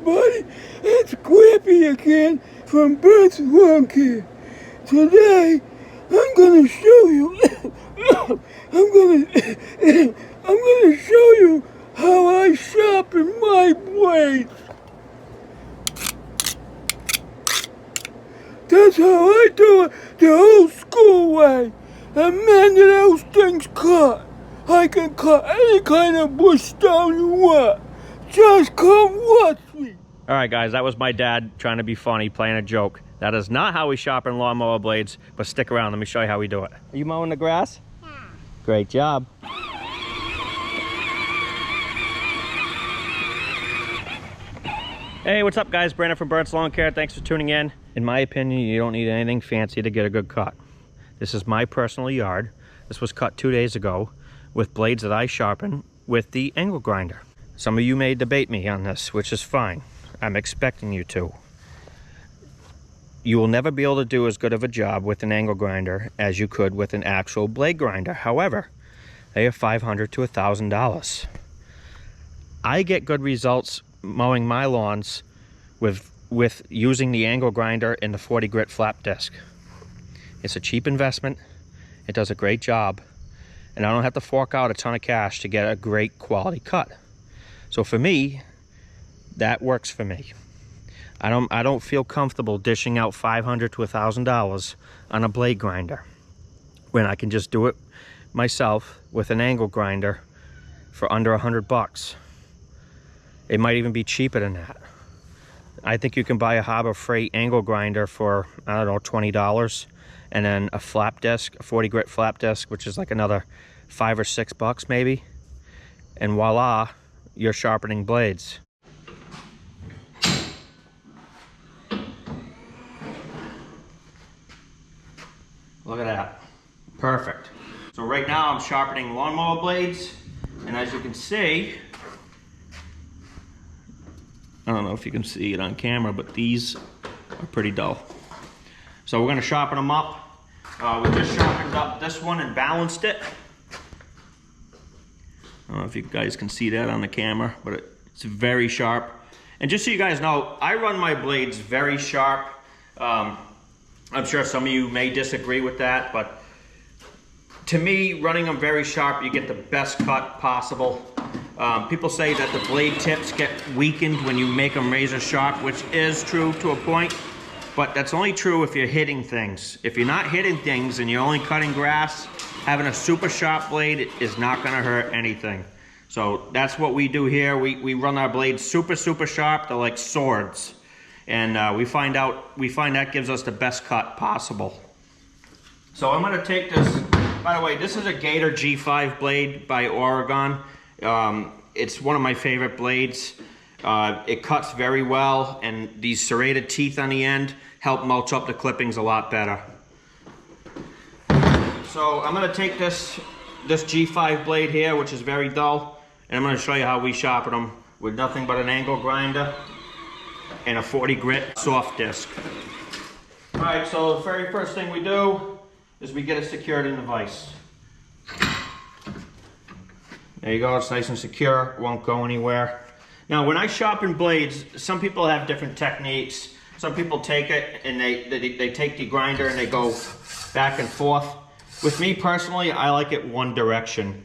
everybody, it's Grippy again from Bird's Lawn Care. Today, I'm gonna show you, I'm gonna show you how I sharpen my blades. That's how I do it the old school way. And man, do those things cut. I can cut any kind of bush stone you want. Just come watch me. All right, guys, that was my dad trying to be funny, playing a joke. That is not how we sharpen lawnmower blades, but stick around. Let me show you how we do it. Are you mowing the grass? Yeah. Great job. Hey, what's up, guys? Brandon from Burnt's Lawn Care. Thanks for tuning in. In my opinion, you don't need anything fancy to get a good cut. This is my personal yard. This was cut 2 days ago with blades that I sharpen with the angle grinder. Some of you may debate me on this, which is fine. I'm expecting you to. You will never be able to do as good of a job with an angle grinder as you could with an actual blade grinder. However, they are $500 to $1,000. I get good results mowing my lawns with using the angle grinder and the 40 grit flap disc. It's a cheap investment. It does a great job, and I don't have to fork out a ton of cash to get a great quality cut. So for me, that works for me. I don't feel comfortable dishing out $500 to $1,000 on a blade grinder when I can just do it myself with an angle grinder for under $100. It might even be cheaper than that. I think you can buy a Harbor Freight angle grinder for, I don't know, $20, and then a flap disc, a 40 grit flap disc, which is like another $5 or $6 maybe, and voila, you're sharpening blades. Look at that. Perfect. So right now I'm sharpening lawnmower blades, and as you can see, I don't know if you can see it on camera, but these are pretty dull. So we're going to sharpen them up. We just sharpened up this one and balanced it. I don't know if you guys can see that on the camera, but it's very sharp. And just so you guys know, I run my blades very sharp. I'm sure some of you may disagree with that, but to me, running them very sharp, you get the best cut possible. People say that the blade tips get weakened when you make them razor sharp, which is true to a point, but that's only true if you're hitting things. If you're not hitting things and you're only cutting grass, having a super sharp blade is not gonna hurt anything. So that's what we do here. We run our blades super sharp. They're like swords. And we find that gives us the best cut possible. So I'm gonna take this, by the way, this is a Gator G5 blade by Oregon. It's one of my favorite blades. It cuts very well, and these serrated teeth on the end help mulch up the clippings a lot better. So I'm gonna take this G5 blade here, which is very dull, and I'm gonna show you how we sharpen them with nothing but an angle grinder and a 40 grit soft disc. All right, so the very first thing we do is we get it secured in the vise. There you go, it's nice and secure, won't go anywhere. Now, when I sharpen blades, some people have different techniques. Some people take it and they take the grinder and they go back and forth. With me personally, I like it one direction.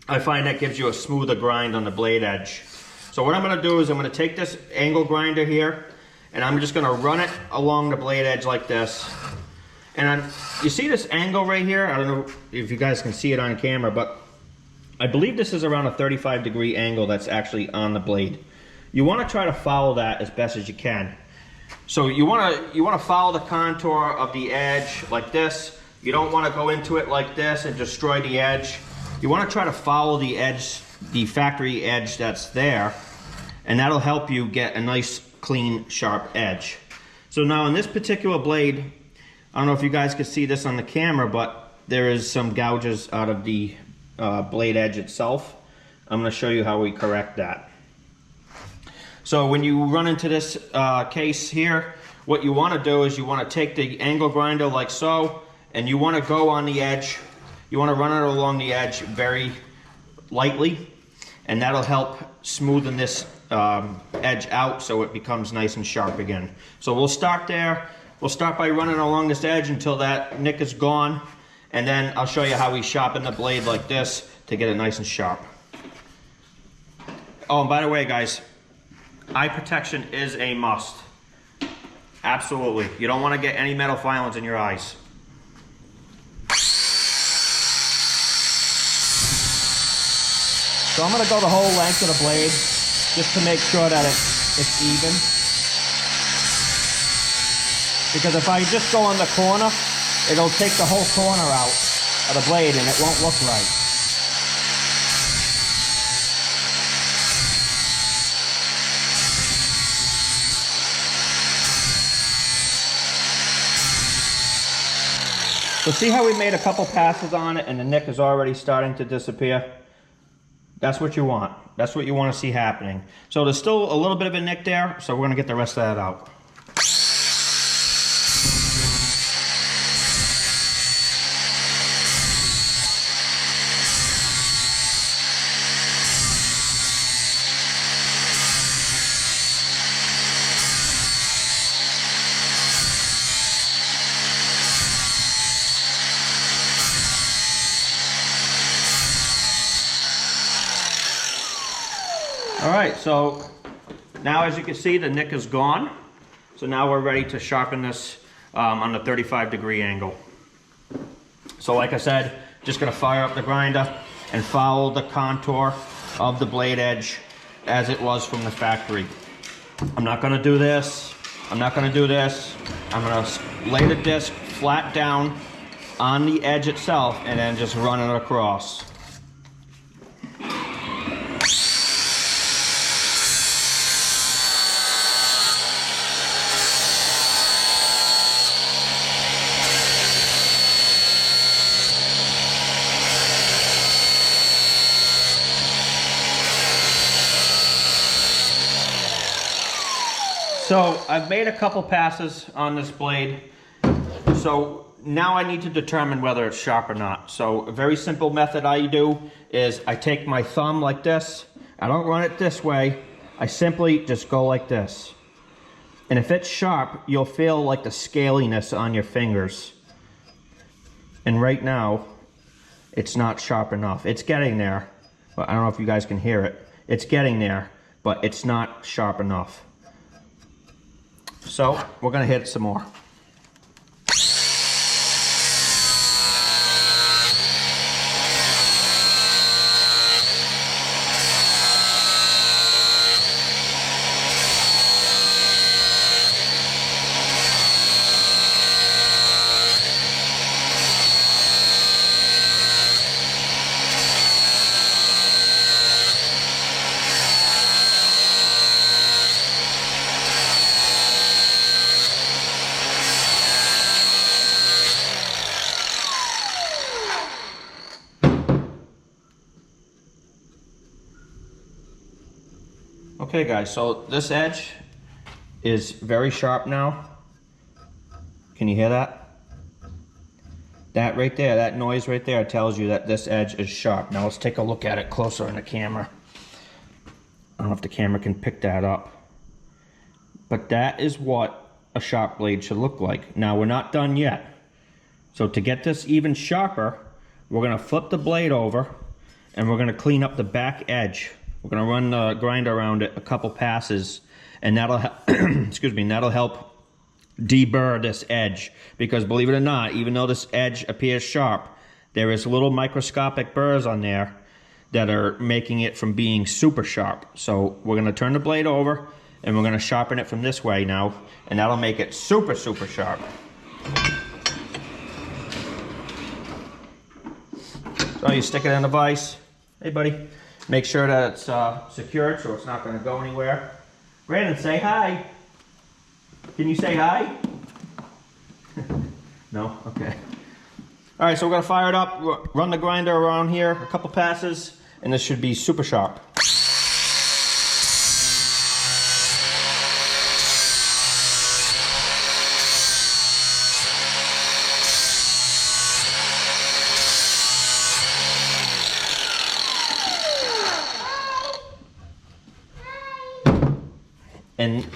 I find that gives you a smoother grind on the blade edge. So what I'm gonna do is I'm gonna take this angle grinder here and I'm just gonna run it along the blade edge like this. And you see this angle right here? I don't know if you guys can see it on camera, but I believe this is around a 35-degree angle that's actually on the blade. You wanna try to follow that as best as you can. So you wanna follow the contour of the edge like this. You don't wanna go into it like this and destroy the edge. You wanna try to follow the edge, the factory edge that's there, and that'll help you get a nice, clean, sharp edge. So now in this particular blade, I don't know if you guys can see this on the camera, but there is some gouges out of the blade edge itself. I'm going to show you how we correct that. So when you run into this case here, what you want to do is you want to take the angle grinder like so, and you want to go on the edge. You want to run it along the edge very lightly, and that'll help smoothen this edge out so it becomes nice and sharp again. So we'll start there. We'll start by running along this edge until that nick is gone, and then I'll show you how we sharpen the blade like this to get it nice and sharp. Oh, and by the way, guys, eye protection is a must. Absolutely. You don't want to get any metal filings in your eyes. So I'm going to go the whole length of the blade just to make sure that it's even. Because if I just go on the corner, it'll take the whole corner out of the blade and it won't look right. So see how we made a couple passes on it and the nick is already starting to disappear? That's what you want. That's what you want to see happening. So there's still a little bit of a nick there, so we're going to get the rest of that out. All right, so now as you can see, the nick is gone. So now we're ready to sharpen this on the 35-degree angle. So like I said, just gonna fire up the grinder and follow the contour of the blade edge as it was from the factory. I'm not gonna do this. I'm not gonna do this. I'm gonna lay the disc flat down on the edge itself and then just run it across. So I've made a couple passes on this blade. So now I need to determine whether it's sharp or not. So a very simple method I do is I take my thumb like this. I don't run it this way. I simply just go like this. And if it's sharp, you'll feel like the scaliness on your fingers. And right now, it's not sharp enough. It's getting there, but I don't know if you guys can hear it. It's getting there, but it's not sharp enough. So we're gonna hit it some more. Okay guys, so this edge is very sharp now. Can you hear that? That right there, that noise right there tells you that this edge is sharp. Now let's take a look at it closer in the camera. I don't know if the camera can pick that up. But that is what a sharp blade should look like. Now we're not done yet. So to get this even sharper, we're gonna flip the blade over and we're gonna clean up the back edge. We're gonna run the grinder around it a couple passes, and that'll excuse me, that'll help deburr this edge. Because believe it or not, even though this edge appears sharp, there is little microscopic burrs on there that are making it from being super sharp. So we're gonna turn the blade over and we're gonna sharpen it from this way now, and that'll make it super, super sharp. So you stick it in the vise. Hey buddy. Make sure that it's secured so it's not going to go anywhere. Brandon, say hi. Can you say hi? No? Okay. All right, so we're going to fire it up, run the grinder around here, a couple passes, and this should be super sharp. And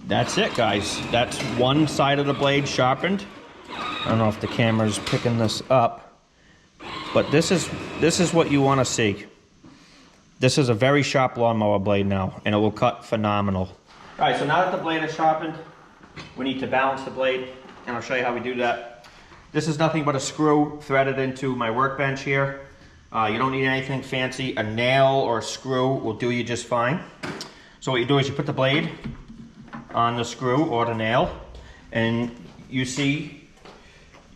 that's it, guys. That's one side of the blade sharpened. I don't know if the camera's picking this up, but this is what you want to see. This is a very sharp lawnmower blade now, and it will cut phenomenal. All right, so now that the blade is sharpened, we need to balance the blade, and I'll show you how we do that. This is nothing but a screw threaded into my workbench here. You don't need anything fancy. A nail or a screw will do you just fine. So what you do is you put the blade on the screw or the nail, and you see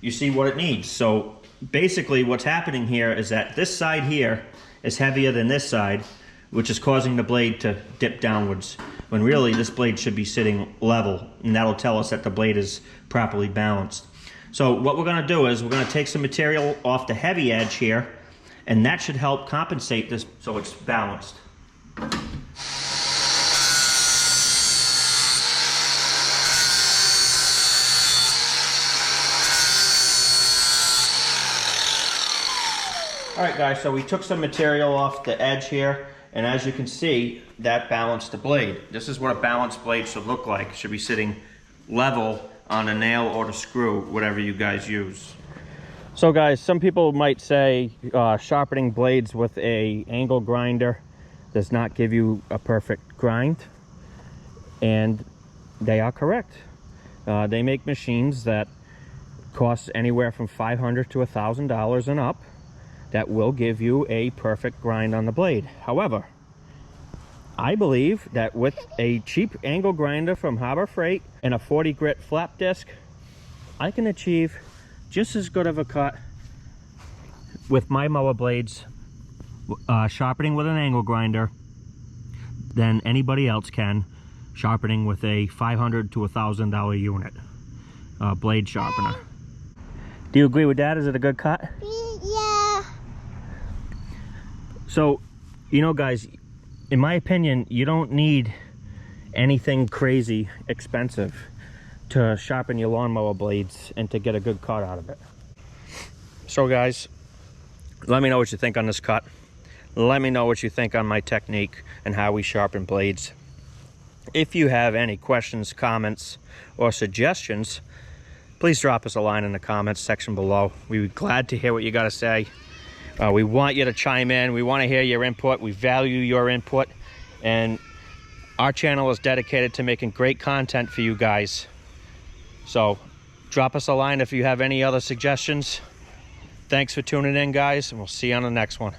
what it needs. So basically what's happening here is that this side here is heavier than this side, which is causing the blade to dip downwards, when really this blade should be sitting level, and that'll tell us that the blade is properly balanced. So what we're gonna do is we're gonna take some material off the heavy edge here, and that should help compensate this so it's balanced. All right, guys, so we took some material off the edge here, and as you can see, that balanced the blade. This is what a balanced blade should look like. It should be sitting level on a nail or the screw, whatever you guys use. So guys, some people might say sharpening blades with a angle grinder does not give you a perfect grind, and they are correct. They make machines that cost anywhere from $500 to $1,000 and up that will give you a perfect grind on the blade. However, I believe that with a cheap angle grinder from Harbor Freight and a 40 grit flap disc, I can achieve just as good of a cut with my mower blades sharpening with an angle grinder than anybody else can sharpening with a $500 to $1,000 unit blade sharpener. Do you agree with that? Is it a good cut? Yeah. So, you know, guys, in my opinion, you don't need anything crazy expensive to sharpen your lawnmower blades and to get a good cut out of it. So guys, let me know what you think on this cut. Let me know what you think on my technique and how we sharpen blades. If you have any questions, comments, or suggestions, please drop us a line in the comments section below. We'd be glad to hear what you got to say. We want you to chime in. We want to hear your input. We value your input. And our channel is dedicated to making great content for you guys. So drop us a line if you have any other suggestions. Thanks for tuning in, guys, and we'll see you on the next one.